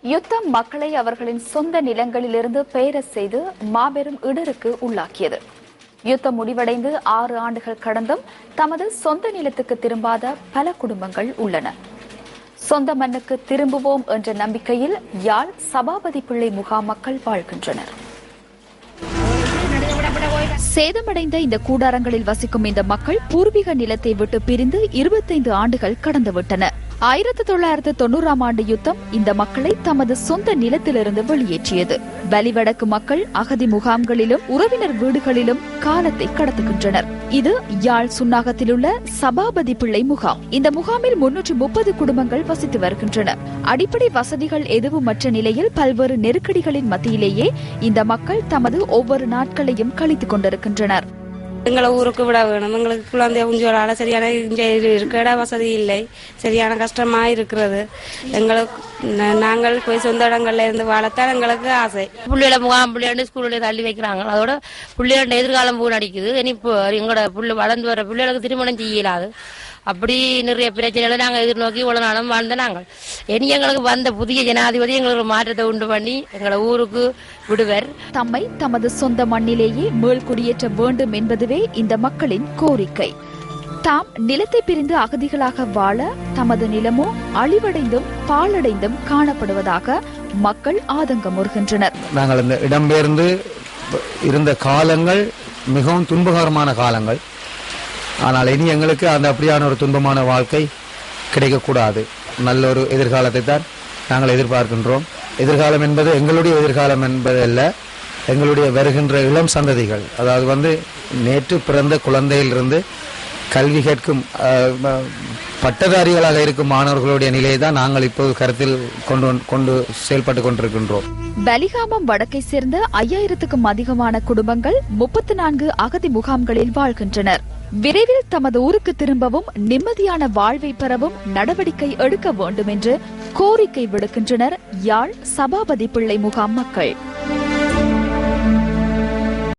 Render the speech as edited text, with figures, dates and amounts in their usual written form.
யுத்தம் மக்களை அவர்களின் சொந்த நிலங்களிலிருந்து பெயரச் செய்து மாபெரும் இடருக்கு உள்ளாக்கியது. யுத்தம் முடிவடைந்து 6 ஆண்டுகள் கடந்தும் தமது சொந்த நிலத்துக்கு திரும்பாத பல குடும்பங்கள் உள்ளன. சொந்த மண்ணுக்கு திரும்புவோம் என்ற நம்பிக்கையில் யாழ் சபாபதி பிள்ளை முகாம் மக்கள் வாழ்கின்றனர். சேதமடைந்த இந்த கூடாரங்களில் வசிக்கும் இந்த மக்கள் பூர்வீக நிலத்தை விட்டு பிரிந்து 25 ஆண்டுகள் கடந்துவிட்டன. 1990ஆம் ஆண்டு யுத்தம் இந்த மக்களை தமது சொந்த நிலத்திலிருந்து வெளியேற்றியது. வலிவடக்கு மக்கள் அகதி முகாம்களிலும் உறவினர் வீடுகளிலும் காலத்தை கடத்துகின்றனர். இது யாழ் சுன்னாகத்தில் உள்ள சபாபதி பிள்ளை முகாம். இந்த முகாமில் 330 குடும்பங்கள் வசித்து வருகின்றன. அடிப்படை வசதிகள் எதுவுமற்ற நிலையில் பல்வேறு நெருக்கடிகளின் மத்தியிலேயே இந்த மக்கள் தமது ஒவ்வொரு நாட்களையும் கழித்துக் கொண்டிருக்கின்றனர். எங்களை ஊருக்கு விட வேணும். எங்களுக்கு குழந்தை உஞ்சோலால சரியான இருக்க வசதி இல்லை. சரியான கஷ்டமா இருக்கிறது. எங்களுக்கு நாங்கள் போய் சொந்த இடங்கள்ல இருந்து வாழத்தான் எங்களுக்கு ஆசை. பிள்ளைகளை முகாம் பிள்ளையாண்டு ஸ்கூல்ல தள்ளி வைக்கிறாங்க. அதோட பிள்ளையாண்ட எதிர்காலம் பூ நடிக்குது. இனி எங்களோட வளர்ந்து வர பிள்ளைகளுக்கு திருமணம் செய்யலாது. அப்படி நிறைய பிரச்சனைகளை நாங்கள் எதிர்நோக்கி இவ்வளவு நாளும் வாழ்ந்த நாங்கள். இனி எங்களுக்கு வந்த புதிய ஜனாதிபதி எங்களுக்கு மாற்றத்தை உண்டு பண்ணி எங்களை ஊருக்கு விடுவர். தம்மை தமது சொந்த மண்ணிலேயே மேல் குடியேற்ற வேண்டும் என்பதுவே இந்த மக்களின் கோரிக்கை. தாம் நிலத்தை பிரிந்து அகதிகளாக வாழ தமது நிலமோ அழிவடைந்தும் பாழடைந்தும் காணப்படுவதாக மக்கள் ஆதங்கமுறுகின்றனர். நாங்கள் இந்த இடம்பெயர்ந்து இருந்த காலங்கள் மிகவும் துன்பகரமான காலங்கள். ஆனால் இனி எங்களுக்கு அந்த அப்படியான ஒரு துன்பமான வாழ்க்கை கிடைக்கக்கூடாது. நல்ல ஒரு எதிர்காலத்தை தான் நாங்கள் எதிர்பார்க்கின்றோம். எதிர்காலம் என்பது எங்களுடைய எதிர்காலம் என்பதல்ல, எங்களுடைய வருகின்ற இளம் சந்ததிகள், அதாவது நேற்று பிறந்த குழந்தையிலிருந்து கல்வி கேட்கும் பட்டதாரிகளாக இருக்கும் மாணவர்களுடைய நிலையை தான் நாங்கள் இப்போது கருத்தில் கொண்டு செயல்பட்டு கொண்டிருக்கின்றோம். பலிகாமம் வடக்கை சேர்ந்த 5000க்கும் அதிகமான குடும்பங்கள் 34 அகதி முகாம்களில் வாழ்கின்றனர். விரைவில் தமது ஊருக்கு திரும்பவும் நிம்மதியான வாழ்வை பெறவும் நடவடிக்கை எடுக்க வேண்டும் என்று கோரிக்கை விடுக்கின்றனர் யாழ் சபாபதி பிள்ளை முகாம் மக்கள்.